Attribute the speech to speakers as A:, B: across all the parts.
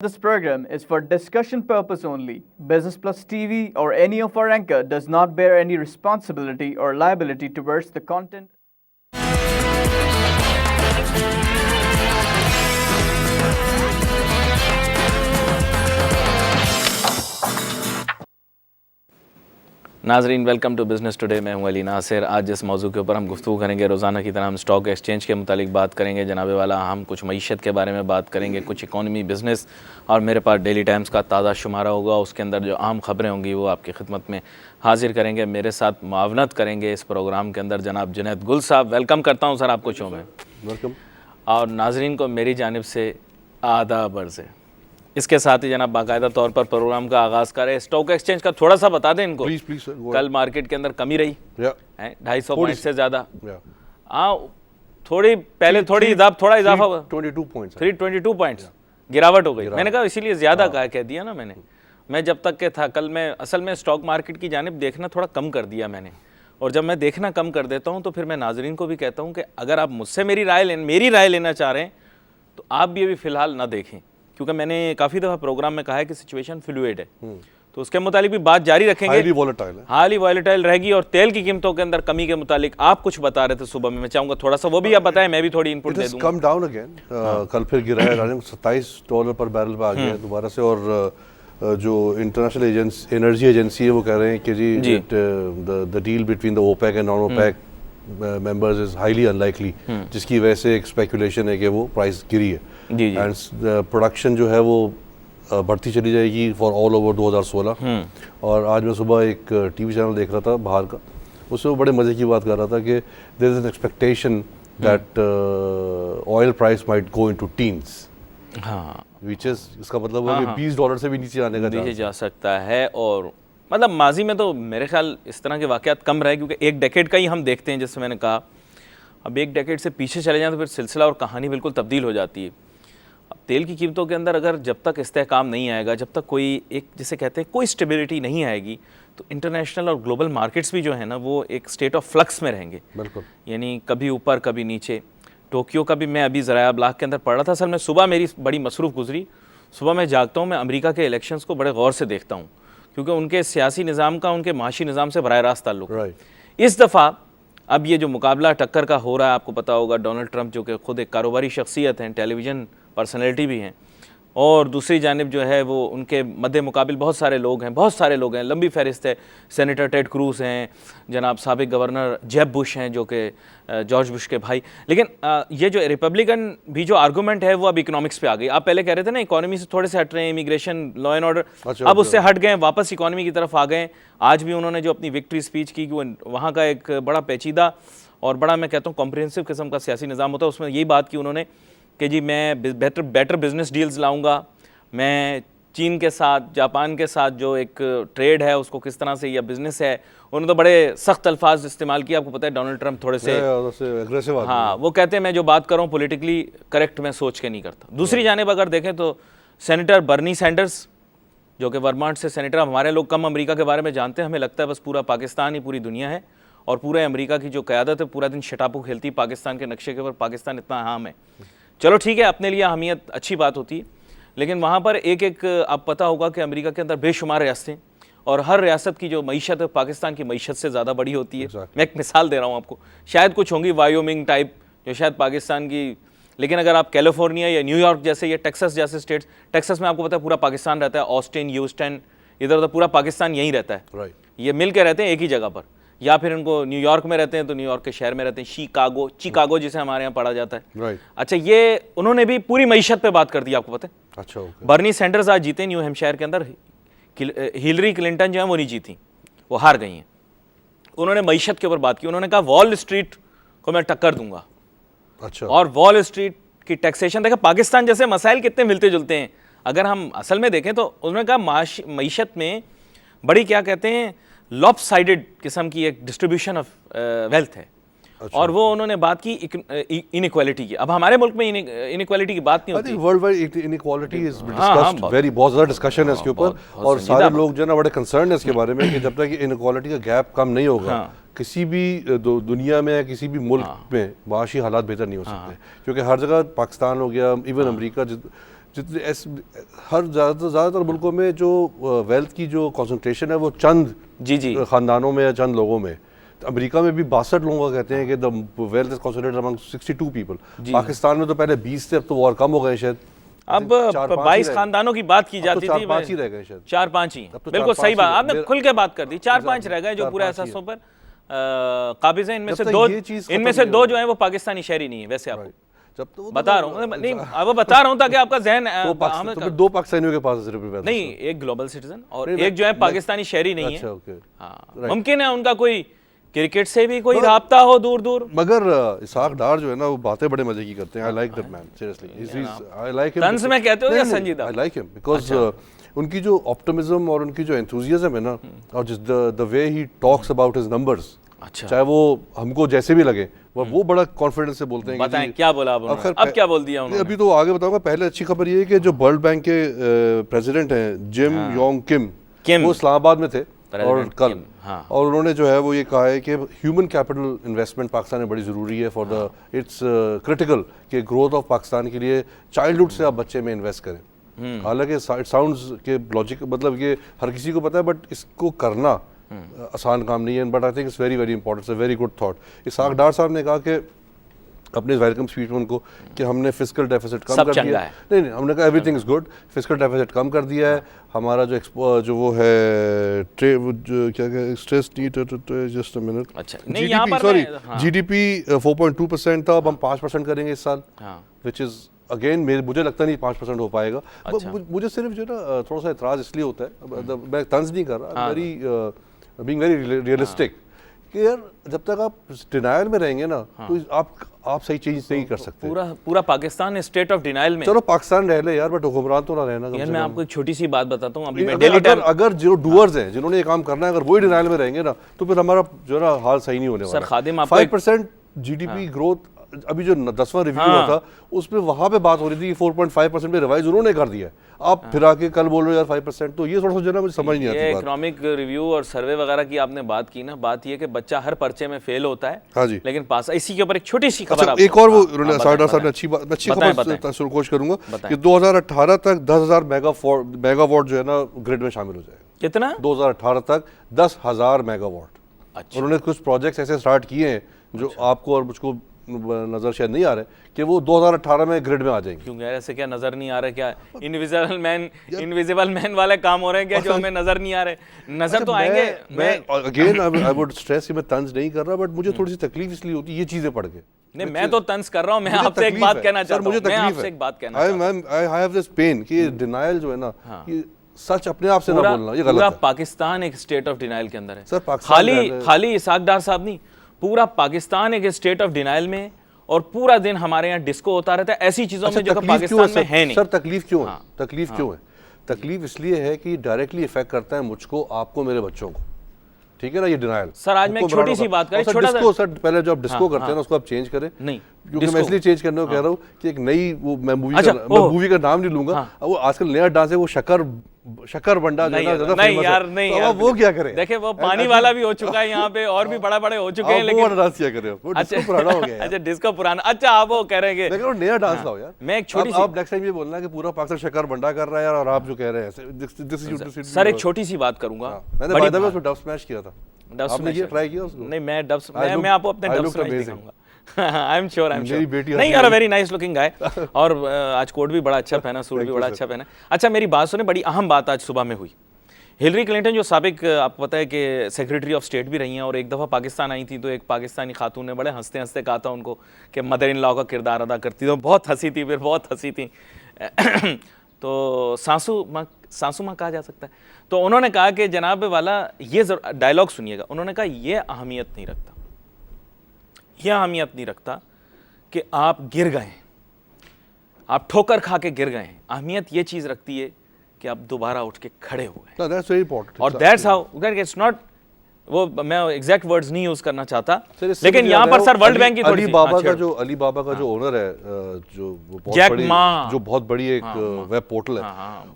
A: This program is for discussion purpose only. Business Plus TV or any of our anchor does not bear any responsibility or liability towards the content.
B: नाजरीन welcome to business today. मैं हूं अली नासिर। आज जिस मौजू के ऊपर हम गुफ्तगू करेंगे, रोज़ाना की तरह हम स्टॉक एक्सचेंज के मुतालिक बात करेंगे। जनाबे वाला हम कुछ मईशत के बारे में बात करेंगे, कुछ इकॉनमी बिज़नेस, और मेरे पास डेली टाइम्स का ताज़ा शुमारा होगा। उसके अंदर जो आम ख़बरें होंगी वो आपकी खिदमत में हाजिर करेंगे। मेरे साथ मुआवनत करेंगे इस प्रोग्राम के अंदर जनाब जुनैद गुल साहब। वेलकम करता हूँ सर आपको शो में।
C: वेलकम।
B: और नाजरीन को मेरी जानिब से आदाब अर्ज़ है। इसके साथ ही जनाब बाकायदा तौर पर प्रोग्राम का आगाज़ करें। स्टॉक एक्सचेंज का थोड़ा सा बता दें इनको।
C: प्लीज
B: कल मार्केट के अंदर कमी रही है 250 पॉइंट से ज़्यादा। थोड़ी पहले थोड़ा इजाफा हुआ, 322 पॉइंट्स गिरावट हो गई। मैंने कहा इसीलिए ज़्यादा कह दिया ना मैंने। मैं जब तक के था कल, मैं असल में स्टॉक मार्केट की जानिब देखना थोड़ा कम कर दिया मैंने। और जब मैं देखना कम कर देता हूँ तो फिर मैं नाजरीन को भी कहता हूँ कि अगर आप मुझसे मेरी राय लेना चाह रहे हैं तो आप भी अभी फ़िलहाल ना देखें, क्योंकि मैंने काफ़ी दफ़ा प्रोग्राम में कहा है कि सिचुएशन फ्लूइड है। तो उसके मुतालिक भी बात जारी रखेंगे। हाईली वॉलेटाइल रहेगी। और तेल की कीमतों के अंदर कमी के मुतालिक आप कुछ बता रहे थे सुबह में, मैं चाहूँगा थोड़ा सा वो भी आप बताएं, मैं भी थोड़ी इनपुट दे दूँगा।
C: कम डाउन अगेन, कल फिर गिरा है $27 पर बैरल पे आ गया दोबारा से। और जो इंटरनेशनल एनर्जी एजेंसी है वो कह रहे हैं कि जी the deal between the OPEC and non OPEC members is highly unlikely, जिसकी वजह से एक स्पेकुलेशन है कि वो प्राइस गिरी है। एंड प्रोडक्शन जो है वो बढ़ती चली जाएगी फॉर ऑल ओवर 2016। और आज मैं सुबह एक टीवी चैनल देख रहा था बाहर का, उसमें वो बड़े मज़े की बात कर रहा था कि there is an expectation that oil price might go into teens.
B: हाँ,
C: विच इज, इसका मतलब है कि $20 से भी नीचे आने का
B: नीचे जा सकता है। और मतलब माजी में तो मेरे ख्याल इस तरह के वाक़यात कम रहे, क्योंकि एक डेकेड का ही हम देखते हैं जैसे मैंने कहा। अब एक डेकेड से पीछे चले जाएं तो फिर सिलसिला और कहानी बिल्कुल तब्दील हो जाती है। अब तेल की कीमतों के अंदर अगर जब तक इस्तेहकाम नहीं आएगा, जब तक कोई एक जिसे कहते हैं कोई स्टेबिलिटी नहीं आएगी, तो इंटरनेशनल और ग्लोबल मार्केट्स भी जो है ना वो एक स्टेट ऑफ फ्लक्स में रहेंगे।
C: बिल्कुल,
B: यानी कभी ऊपर कभी नीचे। टोक्यो का भी मैं अभी ज़राया ब्लाग के अंदर पढ़ रहा था। असल में सुबह मेरी बड़ी मसरूफ़ गुजरी। सुबह मैं जागता हूँ, मैं अमेरिका के इलेक्शंस को बड़े गौर से देखता हूँ, क्योंकि उनके सियासी निज़ाम का उनके माशी निज़ाम से बराह रास्त ताल्लुक़ है। इस दफ़ा अब ये जो मुकाबला टक्कर का हो रहा है, आपको पता होगा डोनाल्ड ट्रंप जो कि ख़ुद एक कारोबारी शख्सियत हैं, टेलीविज़न पर्सनैलिटी भी हैं, और दूसरी जानिब जो है वो उनके मद्दे मुकाबिल बहुत सारे लोग हैं, लंबी फहरिस्त है। सेनेटर टेड क्रूज़ हैं, जनाब साबिक गवर्नर जेब बुश हैं जो कि जॉर्ज बुश के भाई। लेकिन ये जो रिपब्लिकन भी जो आर्गूमेंट है वो अब इकोनॉमिक्स पे आ गई। आप पहले कह रहे थे ना इकोनॉमी से थोड़े से हट रहे हैं, इमिग्रेशन, लॉ एंड ऑर्डर, अब उससे हट गए, वापस इकोनॉमी की तरफ आ गए। आज भी उन्होंने जो अपनी विक्ट्री स्पीच की, वो वहाँ का एक बड़ा पेचीदा और बड़ा, मैं कहता हूँ, कॉम्प्रिहेंसिव किस्म का सियासी निज़ाम होता है। उसमें यही बात की उन्होंने कि जी मैं बेटर बिजनेस डील्स लाऊंगा, मैं चीन के साथ, जापान के साथ जो एक ट्रेड है उसको किस तरह से, या बिजनेस है, उन्होंने तो बड़े सख्त अल्फाज इस्तेमाल किया। आपको पता है डोनाल्ड ट्रंप थोड़े से
C: एग्रेसिव,
B: हाँ, वो कहते हैं मैं जो बात कर रहा हूँ पॉलिटिकली करेक्ट मैं सोच के नहीं करता। दूसरी जानिब अगर देखें तो सेनेटर बर्नी सैंडर्स जो कि वर्मांट से सेनेटर, हमारे लोग कम अमेरिका के बारे में जानते हैं, हमें लगता है बस पूरा पाकिस्तान ही पूरी दुनिया है, और पूरे अमेरिका की जो क़यादत है पूरा दिन शटापू खेलती पाकिस्तान के नक्शे के ऊपर, पाकिस्तान इतना अहम है। चलो ठीक है, अपने लिए अहमियत अच्छी बात होती है, लेकिन वहाँ पर एक आप पता होगा कि अमेरिका के अंदर बेशुमार रियासतें, और हर रियासत की जो मईशत है पाकिस्तान की मईशत से ज़्यादा बड़ी होती है। मैं एक मिसाल दे रहा हूँ आपको, शायद कुछ होंगी वायोमिंग टाइप जो शायद पाकिस्तान की, लेकिन अगर आप कैलिफोर्निया या न्यूयॉर्क जैसे या टेक्सास जैसे स्टेट्स, टेक्सास में आपको पता है पूरा पाकिस्तान रहता है, ऑस्टिन, ह्यूस्टन, इधर उधर पूरा पाकिस्तान यहीं रहता है। ये मिल के रहते हैं एक ही जगह पर, या फिर इनको न्यूयॉर्क में रहते हैं तो न्यूयॉर्क के शहर में रहते हैं, चिकागो जिसे हमारे यहाँ पढ़ा जाता है। अच्छा, ये उन्होंने भी पूरी मईशत पे बात कर दी, आपको पता है।
C: अच्छा,
B: बर्नी सैंडर्स आज जीते न्यू हैम्पशायर के अंदर, हिलरी क्लिंटन जो है वो नहीं जीती, वो हार गई हैं। उन्होंने मईशत के ऊपर बात की, उन्होंने कहा वॉल स्ट्रीट को मैं टक्कर दूंगा।
C: अच्छा,
B: और वॉल स्ट्रीट की टैक्सेशन, देखा पाकिस्तान जैसे मसाइल कितने मिलते जुलते हैं अगर हम असल में देखें तो। उन्होंने कहा मईशत में बड़ी क्या कहते हैं लॉपसाइडेड किस्म की एक डिस्ट्रीब्यूशन ऑफ वेल्थ है। अच्छा। और वो उन्होंने बात की इनइक्वालिटी की। अब हमारे मुल्क में इनइक्वालिटी की बात नहीं होती।
C: World wide inequality is discussed, बहुत ज़्यादा डिस्कशन है इसके ऊपर, और सारे लोग जो है ना बड़े कंसर्न है इसके बारे में कि जब तक इनइक्वालिटी का गैप कम नहीं होगा किसी भी दुनिया में, किसी भी मुल्क में माशी हालात बेहतर नहीं हो सकते। क्योंकि हर जगह पाकिस्तान हो गया, इवन अमेरिका जितने हर ज़्यादातर मुल्कों में जो वेल्थ की जो कंसंट्रेशन है वो चंद
B: जी
C: ख़ानदानों में या चंद लोगों में। तो अमेरिका में भी 62 लोगों का कहते हैं कि the wealth is concentrated among 62 people. Pakistan में तो पहले 20 थे, अब तो और कम हो गए शायद।
B: अब 22 खानदानों की बात की जाती थी,
C: 4-5 ही रह गए शायद,
B: 4-5 ही।
C: अब तो
B: बिल्कुल
C: 4-5
B: सही बात,
C: ही
B: आपने खुल के बात कर दी, 4-5 रह गए जो पूरे असासों पर काबिज हैं। इनमें से दो जो हैं वो पाकिस्तानी शहरी नहीं है वैसे, आपको
C: जब तो
B: बता रहा हूँ, नहीं अब बता रहा हूँ ताकि आपका जहन
C: तो 2 पाकिस्तानियों के पास सिर्फ
B: नहीं, एक ग्लोबल सिटीजन और एक जो है पाकिस्तानी शहरी नहीं है। हाँ, मुमकिन है उनका कोई क्रिकेट से भी कोई राब्ता हो दूर दूर।
C: मगर इसहाक डार जो है ना वो बातें बड़े मजे की करते हैं। I like that man seriously, I like him.
B: तंज में कहते हो या संजीदा?
C: आई लाइक हिम बिकॉज उनकी जो ऑप्टिमिज्म और उनकी जो एंथुसियाज्म है ना, और जिस the way he talks about his numbers, चाहे वो हमको जैसे भी लगे, वो बड़ा कॉन्फिडेंस से बोलते हैं।
B: बताएं क्या बोला अब उन्होंने? अब क्या बोल दिया उन्होंने?
C: अभी तो आगे बताऊंगा। पहले अच्छी खबर ये है कि जो वर्ल्ड बैंक के प्रेसिडेंट हैं जिम योंग किम, वो इस्लामाबाद में थे और कल, और उन्होंने जो है वो ये कहा है कि ह्यूमन कैपिटल इन्वेस्टमेंट पाकिस्तान में बड़ी ज़रूरी है फॉर द इट्स क्रिटिकल कि ग्रोथ ऑफ पाकिस्तान के लिए चाइल्डहुड से आप बच्चे में इन्वेस्ट करें। हालांकि इट साउंड्स के लॉजिक, मतलब ये हर किसी को पता है, बट इसको करना आसान काम नहीं है। But I think it's very very important, it's a very good thought. Ishaq Dar साहब ने कहा कि अपने वेलकम स्पीच में उनको कि हमने फिस्कल डेफिसिट कम कर दिया है। नहीं, हमने कहा everything is good, fiscal deficit कम कर दिया है। हमारा जो वो है क्या stress need, just a minute,
B: अच्छा
C: जीडीपी, सॉरी जीडीपी 4.2% था, अब हम 5% करेंगे इस साल, विच इज अगेन मुझे लगता नहीं 5% हो पाएगा। मुझे सिर्फ जो ना थोड़ा सा एतराज़ इसलिए होता है, मैं तंज नहीं कर रहा, बीइंग वेरी रियलिस्टिक, कि यार जब तक आप डिनायल में रहेंगे ना तो आप सही चीज नहीं कर सकते।
B: पूरा पाकिस्तान स्टेट ऑफ डिनाइल में।
C: चलो पाकिस्तान रह ले यार, बट हुक्मरान तो ना रहना।
B: यार मैं आपको एक छोटी सी बात बताता हूँ, अभी मैं
C: अगर जो डूअर्स हैं, जिन्होंने ये काम करना है, अगर वही डिनाइल में रहेंगे ना तो फिर हमारा जो ना हाल सही नहीं होने वाला।
B: सर खादिम,
C: 5% जीडीपी ग्रोथ अभी जो 10वां रिव्यू हुआ था उसमें वहां पे बात हो रही थी कि 4.5% पे रिवाइज उन्होंने कर दिया है। आप फिर आके कल बोल रहे हो यार 5%, तो ये थोड़ा सा जो ना मुझे समझ नहीं आती बात।
B: इकोनॉमिक रिव्यू और सर्वे वगैरह की आपने बात की ना, बात ये कि बच्चा हर पर्चे में फेल होता है,
C: हाँ जी,
B: लेकिन पास। इसी के ऊपर एक छोटी सी खबर,
C: एक और वो उन्होंने साहब ने अच्छी खबर कोशिश करूंगा कि 2018 तक 10,000 मेगावाट जो है ना ग्रिड में शामिल हो जाएगा।
B: कितना?
C: 2018 तक 10,000 मेगावाट।
B: अच्छा।
C: उन्होंने कुछ प्रोजेक्ट्स ऐसे स्टार्ट किए हैं जो आपको और मुझको नजर शायद नहीं आ रहे कि वो 2018 में ग्रिड में आ जाएंगे।
B: क्यों यार, ऐसे क्या नजर नहीं आ रहा? क्या इनविजिबल मैन वाले काम हो रहे हैं क्या जो हमें नजर नहीं आ रहे? नजर तो आएंगे।
C: मैं अगेन आई वुड स्ट्रेस कि मैं तंज नहीं कर रहा, बट मुझे थोड़ी सी तकलीफ इसलिए होती है ये चीजें पढ़ के।
B: नहीं, मैं तो तंज कर रहा हूं, मैं आपसे एक बात कहना चाहता हूं। मैं आपसे एक बात कहना चाहता हूं,
C: आई हैव दिस पेन कि डिनायल जो है ना, ये सच अपने आप से ना बोलना, ये गलत है।
B: पाकिस्तान एक स्टेट ऑफ डिनाइल के अंदर है
C: सर।
B: खाली इसहाक डार साहब नहीं, पूरा पाकिस्तान एक स्टेट ऑफ डिनाइल में, और पूरा दिन हमारे यहाँ डिस्को होता रहता है ऐसी चीजों में जो कि पाकिस्तान में है नहीं।
C: सर तकलीफ क्यों है? तकलीफ क्यों है? तकलीफ इसलिए है कि डायरेक्टली इफेक्ट करता है मुझको, आपको, मेरे बच्चों को। ठीक है ना, ये डिनायल।
B: सर आज मैं एक छोटी सी बात करें, छोटा सा
C: सर, पहले जो आप डिस्को करते हैं ना उसको आप चेंज करें।
B: नहीं,
C: क्योंकि मैं इसलिए चेंज करने को कह रहा हूँ कि एक नई वो मैं मूवी का नाम नहीं लूंगा, वो आजकल नया डांस है, वो शक्कर बंडा जो है ना,
B: नहीं यार, नहीं यार,
C: वो क्या करें?
B: देखिए वो पानी वाला भी हो चुका है यहाँ पे, और भी बड़े हो चुके हैं, लेकिन
C: वो डांस किया करें, वो डिस्को पुराना हो गया।
B: अच्छा डिस्को पुराना, अच्छा आप वो कह रहे हैं
C: लेकिन नया डांस लाओ यार।
B: मैं एक छोटी सी,
C: आप नेक्स्ट टाइम ये बोलना कि पूरा पाकिस्तान शक्कर बंडा कर रहा है और आप जो कह रहे हैं।
B: सर एक छोटी सी बात करूंगा,
C: मैंने बाय द वे उसमें डब स्मैश किया था। आपने ये ट्राई किया उसको?
B: नहीं, मैं आपको अपने डब स्मैश दिखाऊंगा। आई एम श्योर नहीं यार, वेरी नाइस लुकिंग गाय। और आज कोट भी बड़ा अच्छा पहना, सूट भी बड़ा अच्छा पहना। अच्छा मेरी बात सुने, बड़ी अहम बात आज सुबह में हुई। हिलरी क्लिंटन जो साबिक आपको पता है कि सेक्रेटरी ऑफ स्टेट भी रही हैं, और एक दफ़ा पाकिस्तान आई थी तो एक पाकिस्तानी खातून ने बड़े हंसते हंसते कहा था उनको कि मदर इन लॉ का किरदार अदा करती, तो बहुत हंसी थी, फिर बहुत हंसी थी। तो सासू माँ कहा जा सकता है। तो उन्होंने कहा कि जनाब वाला ये डायलॉग सुनिएगा, उन्होंने कहा ये अहमियत नहीं रखता, यह अहमियत नहीं रखता कि आप गिर गए, आप ठोकर खा के गिर गए। अहमियत ये चीज़ रखती है कि आप दोबारा उठ के खड़े हो गए।
C: That's very important.
B: और दैट्स हाउ इट्स नॉट, वो मैं एग्जैक्ट वर्ड्स नहीं यूज करना चाहता, लेकिन यहाँ पर सर वर्ल्ड बैंक की थोड़ी
C: अली बाबा का जो ओनर है, जो बहुत बड़ी एक वेब पोर्टल है,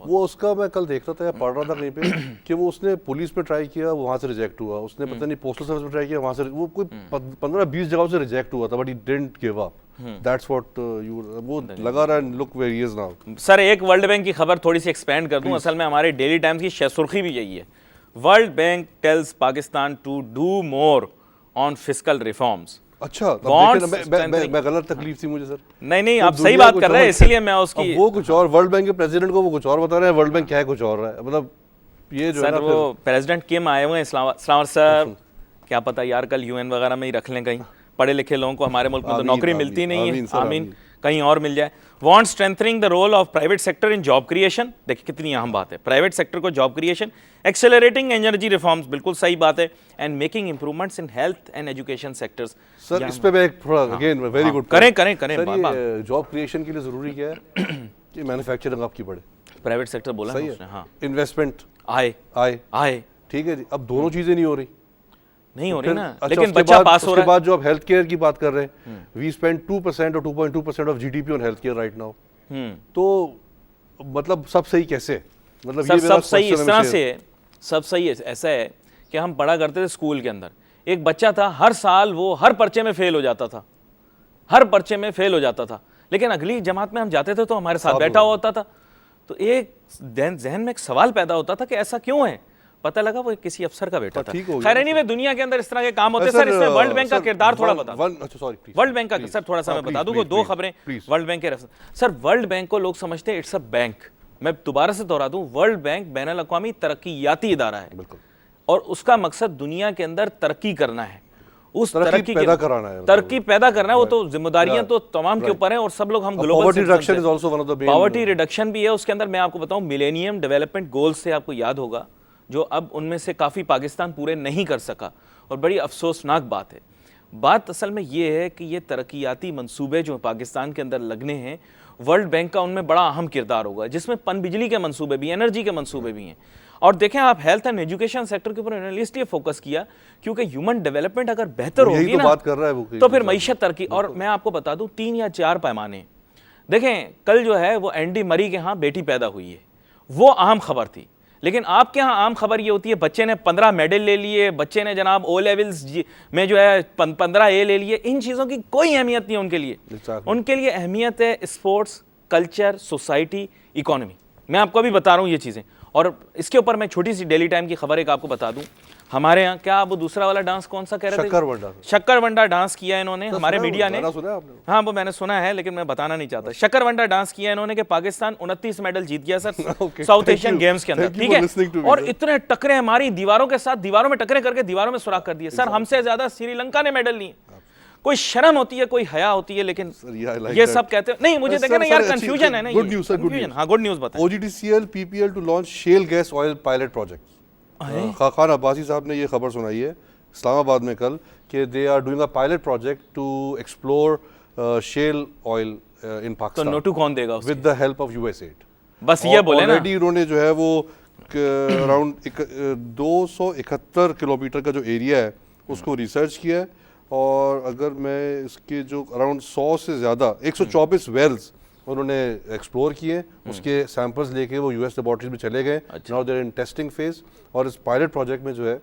C: वो उसका मैं कल देख रहा था या पढ़ रहा था कहीं पे कि वो उसने पुलिस में ट्राई किया, वहां से रिजेक्ट हुआ। उसने पता नहीं पोस्टल सर्विस में ट्राई किया, वहां से वो कोई 15-20 जगहों से रिजेक्ट हुआ था, but he didn't give up. That's what you, वो लगा रहा है, look where he is now.
B: Sir एक वर्ल्ड बैंक की खबर थोड़ी सी एक्सपेंड कर दूं, असल में हमारे डेली टाइम्स की सुर्खी भी यही है, World Bank tells Pakistan to do more on fiscal reforms.
C: अच्छा, मैं गलत तकलीफ थी मुझे सर।
B: नहीं आप सही बात कर रहे हैं, इसीलिए मैं उसकी,
C: वो कुछ और, वर्ल्ड बैंक के प्रेसिडेंट को वो कुछ और बता रहे हैं, वर्ल्ड बैंक क्या है कुछ और रहा है, मतलब ये जो है
B: सर
C: ना,
B: वो प्रेसिडेंट किम आए हुए हैं इस्लामाबाद सर, क्या पता यार कल यूएन वगैरह में ही रख लें, कहीं पढ़े लिखे लोगों को हमारे मुल्क में तो नौकरी मिलती नहीं है, आमीन कहीं और मिल जाए। Want strengthening the role of private sector in job creation, देखिए कितनी अहम बात है, प्राइवेट सेक्टर को job creation, accelerating energy reforms, बिल्कुल सही बात है, and making improvements in health and education sectors.
C: Sir इस पे मैं एक थोड़ा अगेन वेरी गुड,
B: करें
C: जॉब क्रिएशन के लिए जरूरी क्या है कि मैन्युफैक्चरिंग आपकी बढ़े,
B: प्राइवेट सेक्टर बोला
C: सही
B: है, हाँ,
C: इन्वेस्टमेंट
B: आए,
C: ठीक है जी। अब दोनों चीजें नहीं हो रही,
B: नहीं हो रही ना,
C: अच्छा,
B: लेकिन बच्चा पास हो रहा है।
C: उसके बाद जो आप हेल्थ केयर की बात कर रहे हैं, वी स्पेंड 2% और 2.2% of GDP on health care right now, तो मतलब सब सही कैसे, मतलब ये
B: सब सही इस तरह से है, सब सही है, ऐसा है कि हम पढ़ा करते थे स्कूल के अंदर, एक बच्चा था हर साल वो हर पर्चे में फेल हो जाता था, हर पर्चे में फेल हो जाता था, लेकिन अगली जमात में हम जाते थे तो हमारे साथ बैठा हुआ होता था, तो एक जहन में एक सवाल पैदा होता था कि ऐसा क्यों है, पता लगा वो किसी अफसर का बेटा था। खैर नहीं, दुनिया के अंदर इस तरह के काम होते हैं सर। इसमें वर्ल्ड बैंक का किरदार थोड़ा बता, वर्ल्ड बैंक का सर थोड़ा सा मैं बता दूं, दो खबरें वर्ल्ड बैंक के। सर वर्ल्ड बैंक को लोग समझते हैं इट्स अ बैंक, मैं दोबारा से दोहरा दूं, वर्ल्ड बैंक बैनुल अक़वामी तरक्कियाती इदारा है और उसका मकसद दुनिया के अंदर तरक्की करना है, उस तरक्की पैदा कराना है, तरक्की पैदा करना है, वो तो जिम्मेदारियां तो तमाम के ऊपर हैं और सब लोग हम ग्लोबल पॉवर्टी रिडक्शन भी है उसके अंदर। मैं आपको बताऊं मिलेनियम डेवलपमेंट गोल्स से आपको याद होगा, जो अब उनमें से काफ़ी पाकिस्तान पूरे नहीं कर सका और बड़ी अफसोसनाक बात है। बात असल में ये है कि ये तरक्याती मंसूबे जो पाकिस्तान के अंदर लगने हैं, वर्ल्ड बैंक का उनमें बड़ा अहम किरदार होगा, जिसमें पनबिजली के मंसूबे भी, एनर्जी के मंसूबे भी हैं। और देखें आप हेल्थ एंड एजुकेशन सेक्टर के ऊपर इन्होंने इसलिए फोकस किया क्योंकि ह्यूमन डेवलपमेंट अगर बेहतर होगी ना तो फिर मईशत तरक्की। और मैं आपको बता दूं 3 या 4 पैमाने, देखें कल जो है वो एंडी मरी के यहाँ बेटी पैदा हुई है, वो अहम खबर थी, लेकिन आपके यहाँ आम खबर ये होती है बच्चे ने 15 मेडल ले लिए, बच्चे ने जनाब ओ लेवल्स में जो है 15 ए ले लिए। इन चीज़ों की कोई अहमियत नहीं है उनके लिए। उनके लिए अहमियत है स्पोर्ट्स, कल्चर, सोसाइटी, इकोनॉमी। मैं आपको अभी बता रहा हूँ ये चीज़ें। और इसके ऊपर मैं छोटी सी डेली टाइम की खबर एक आपको बता दूं, हमारे यहाँ क्या वो दूसरा वाला डांस कौन सा कह रहे थे, शक्करवंडा डांस किया इन्होंने, हमारे मीडिया ने, हाँ वो मैंने सुना है लेकिन मैं बताना नहीं चाहता। शक्करवंडा डांस किया इन्होंने कि पाकिस्तान 29 मेडल जीत गया सर साउथ एशियन गेम्स के अंदर, ठीक है। और इतने टकरे हमारी दीवारों के साथ, दीवारों में टकरे करके दीवारों में सुराख कर दिए सर। हमसे ज्यादा श्रीलंका ने मेडल लिए। कोई शर्म होती है, कोई हया होती है, लेकिन ये सब कहते हैं नहीं। मुझे देखें ना यार, कंफ्यूजन है ना। Good news sir, confusion. हाँ गुड न्यूज़ बताएं।
C: OGTCL PPL to launch shale gas oil pilot project. Khan Abbasi साहब ने ये खबर सुनाई है इस्लामाबाद में कल कि they are doing a pilot project to explore shale oil in Pakistan.
B: तो नोटू कौन देगा
C: with the help of USAID।
B: बस ये बोले ना,
C: ऑलरेडी उन्होंने जो है वो अराउंड 271 किलोमीटर का जो एरिया है उसको रिसर्च किया है। और अगर मैं इसके जो अराउंड 100 से ज़्यादा 124 वेल्स उन्होंने एक्सप्लोर किए, उसके सैंपल्स लेके वो US लेबॉर्ट्रीज में चले गए। Now they're in testing phase. और इस पायलट प्रोजेक्ट में जो है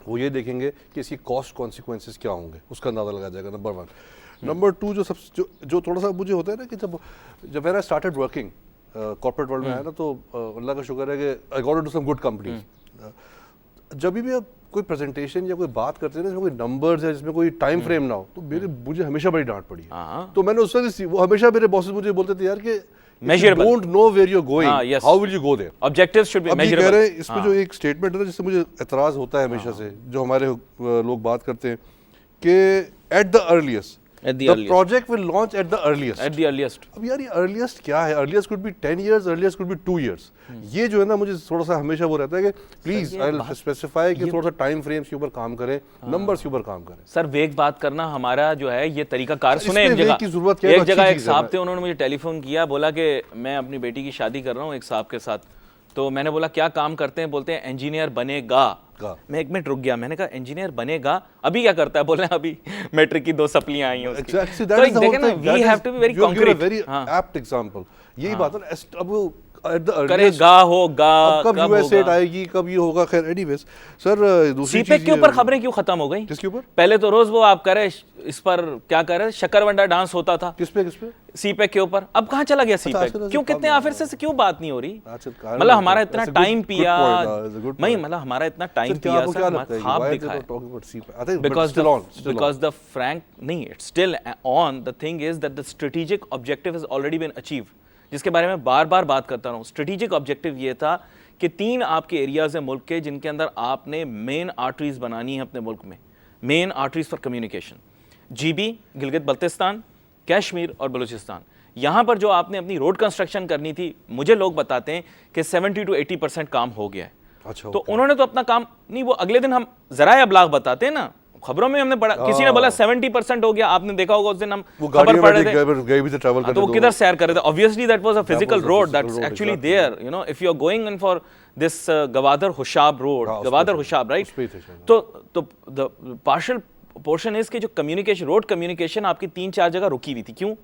C: वो ये देखेंगे कि इसकी कॉस्ट कॉन्सिक्वेंसेस क्या होंगे, उसका अंदाज़ा लगाया जाएगा। नंबर 1। नंबर 2 जो थोड़ा सा मुझे होता है ना कि जब मैंने स्टार्टेड वर्किंग कॉर्पोरेट वर्ल्ड में आया ना, तो अल्लाह का शुक्र है कि I got into some good companies. जब भी आप कोई प्रेजेंटेशन या कोई बात करते हैं ना जिसमें कोई नंबर्स है, जिसमें कोई टाइम फ्रेम ना हो, तो मुझे हमेशा बड़ी डांट पड़ी है। तो मैंने उस वक्त वो हमेशा मेरे बॉसेस मुझे बोलते थे यार कि
B: measurable,
C: don't know where you're going, how will you go there?
B: Objectives should be measurable।
C: कह रहे हैं इस पे जो एक स्टेटमेंट है ना जिससे मुझे एतराज होता है हमेशा से, जो हमारे लोग बात करते हैं कि at the earliest the project will launch at the earliest। अब यार ये earliest क्या है? earliest could be 10 years, earliest could be 2 years। ये जो है ना मुझे थोड़ा सा हमेशा वो रहता है कि प्लीज आई विल स्पेसिफाई कि थोड़ा सा टाइम फ्रेम्स के ऊपर काम करें, नंबर्स के ऊपर काम करें।
B: सर वेग बात करना हमारा जो है ये तरीका कार सुने। एक जगह एक साहब थे, उन्होंने मुझे टेलीफोन किया, बोला कि मैं अपनी बेटी की शादी कर रहा हूँ एक साहब के साथ। तो मैंने बोला क्या काम करते हैं? बोलते हैं इंजीनियर बनेगा। मैं 1 मिनट रुक गया, मैंने कहा इंजीनियर बनेगा, अभी क्या करता है? बोले अभी मैट्रिक की 2 सप्लियां आई हैं उसकी। तो देखें ना, we have to be very concrete.
C: Very apt example. यही बात है। अब at the earliest,
B: करेगा होगा,
C: अब कब यूएस एड आएगी, कब ये होगा, खैर एनीवेज सर दूसरी
B: सीपेक
C: चीज
B: के ऊपर खबरें क्यों खत्म हो गई?
C: किसके ऊपर?
B: पहले तो रोज वो आप करे इस पर क्या करे, शकरवंडा डांस होता था
C: किस पे
B: सीपेक के ऊपर, अब कहाँ चला गया सीपेक?
C: आजकल
B: क्यों कितने
C: काम
B: आफिर से क्यों बात नहीं हो रही?
C: आजकल
B: मतलब हमारा इतना
C: that's a good-
B: time
C: good
B: पिया
C: point, it's a good
B: नहीं,
C: point.
B: मतलब हमारा इतना टाइम
C: सर क्या
B: पिया
C: आपको
B: सर,
C: क्या
B: हमारा
C: लगता है कि
B: ख्वाब
C: why
B: दिखा
C: they
B: है।
C: were talking about CPEC? I think but
B: Because
C: still on, still
B: because
C: on.
B: the frank नहीं, it's still on. The thing is that the strategic objective has already been achieved, जिसके बारे में बार बार बात करता रहा हूँ। स्ट्रेटेजिक ऑब्जेक्टिव ये था कि 3 आपके एरियाज हैं मुल्क के जिनके अंदर आपने मेन आर्टरीज बनानी है अपने मुल्क में, main arteries for communication, GB Gilgit Baltistan, Kashmir और बलूचिस्तान। यहाँ पर जो आपने अपनी रोड कंस्ट्रक्शन करनी थी, मुझे लोग बताते हैं कि 70 to 80% काम हो गया है।
C: अच्छा,
B: तो उन्होंने तो अपना काम नहीं, वो अगले दिन हम ज़राए अबलाग बताते हैं ना, खबरों में हमने पढ़ा, किसी ने बोला 70% हो गया, आपने देखा होगा उस दिन हम खबर पढ़ रहे थे,
C: गए भी थे ट्रैवल करने,
B: तो वो किधर सैर कर रहे थे? Obviously that was a physical
C: was a
B: road,
C: physical
B: that's
C: road,
B: actually
C: exactly.
B: There, you know, if you are going in for this Gwadar Hushab road,
C: हाँ, उस
B: गवादर
C: पे थे,
B: हुशाब, राइट?
C: उस पे थे शायद।
B: तो द पार्शियल पोर्शन इज कि जो कम्युनिकेशन, रोड कम्युनिकेशन आपकी 3-4 जगह रुकी हुई थी। क्यों?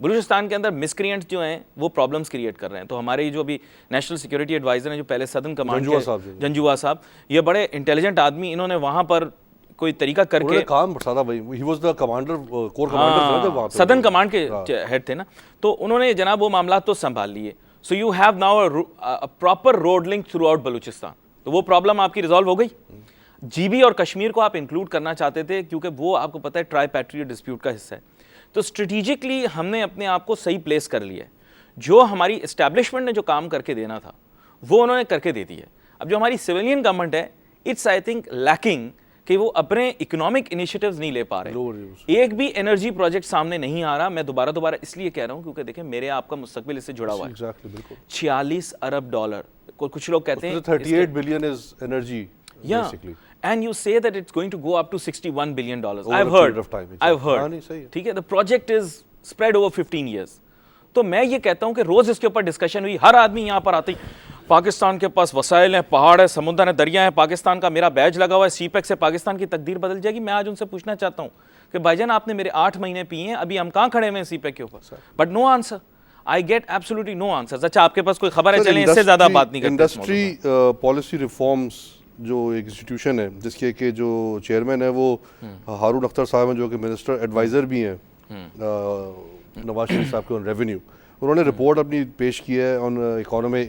B: बलूचिस्तान के अंदर मिसक्रिएंट्स जो हैं वो प्रॉब्लम्स क्रिएट कर रहे हैं। तो हमारे जो अभी नेशनल सिक्योरिटी एडवाइजर हैं, जो पहले सदर्न कमांड के जंजुआ साहब, ये बड़े इंटेलिजेंट आदमी, इन्होंने वहाँ पर कोई तरीका करके
C: काम सारा भाई, he was the commander, core commander थे वहाँ पे,
B: सदर्न कमांड के हेड थे ना, तो उन्होंने जनाब वो मामला तो संभाल लिए। So you have now a proper road link through out Balochistan, तो वो प्रॉब्लम आपकी रिजॉल्व हो गई। GB और कश्मीर को आप इंक्लूड करना चाहते थे क्योंकि वो आपको पता है ट्राईपैट्रियट डिस्प्यूट का हिस्सा है, तो स्ट्रेटेजिकली हमने अपने आप को सही प्लेस कर लिया है। जो हमारी इस्टेब्लिशमेंट ने जो काम करके देना था वो उन्होंने करके दे दिया है। अब जो हमारी सिविलियन गवर्नमेंट है, इट्स आई थिंक लैकिंग कि वो अपने इकोनॉमिक इनिशिएटिव्स नहीं ले पा रहे। एक भी एनर्जी प्रोजेक्ट सामने नहीं आ रहा। मैं दोबारा इसलिए कह रहा हूँ क्योंकि देखें मेरे आपका मुस्तकबिल इससे जुड़ा हुआ है। 46 अरब डॉलर, कुछ लोग कहते हैं
C: 38 billion is energy basically.
B: And you say that it's going to go up to $61 billion.
C: Over
B: I've
C: a period of time, exactly.
B: I've heard.
C: नहीं, सही है।
B: ठीक है, the project is spread over 15 years. तो मैं ये कहता हूँ कि रोज इसके ऊपर डिस्कशन हुई, हर आदमी यहाँ पर आती, पाकिस्तान के पास वसाइल हैं, पहाड़ है, समुद्र है, दरिया है, पाकिस्तान का मेरा बैज लगा हुआ है, सीपेक से पाकिस्तान की तकदीर बदल जाएगी। मैं आज उनसे पूछना चाहता हूँ कि भाईजान आपने मेरे 8 महीने पिए हैं, अभी हम कहाँ खड़े हुए हैं सीपेक के ऊपर? But no answer, I get absolutely no answer. अच्छा, आपके पास कोई खबर है? चलें इससे ज्यादा बात नहीं करते।
C: इंडस्ट्री पॉलिसी रिफॉर्म्स जो एक इंस्टीट्यूशन है जिसके के जो चेयरमैन है वो हारून अख्तर साहब हैं, जो कि मिनिस्टर एडवाइज़र भी हैं नवाज शरीफ साहब के ऑन रेवेन्यू। उन्होंने रिपोर्ट अपनी पेश की है on economy,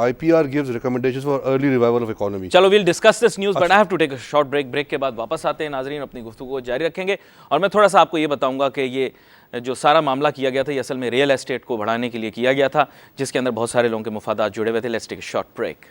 C: IPR gives recommendations for early revival of economy.
B: चलो we'll discuss this news, but I have to take a short break के बाद वापस आते हैं। नाजरीन अपनी गुफ्तगू को जारी रखेंगे और मैं थोड़ा सा आपको ये बताऊंगा कि ये जो सारा मामला किया गया था ये असल में रियल एस्टेट को बढ़ाने के लिए किया गया था, जिसके अंदर बहुत सारे लोगों के मुफादात जुड़े हुए थे। Let's take a short break.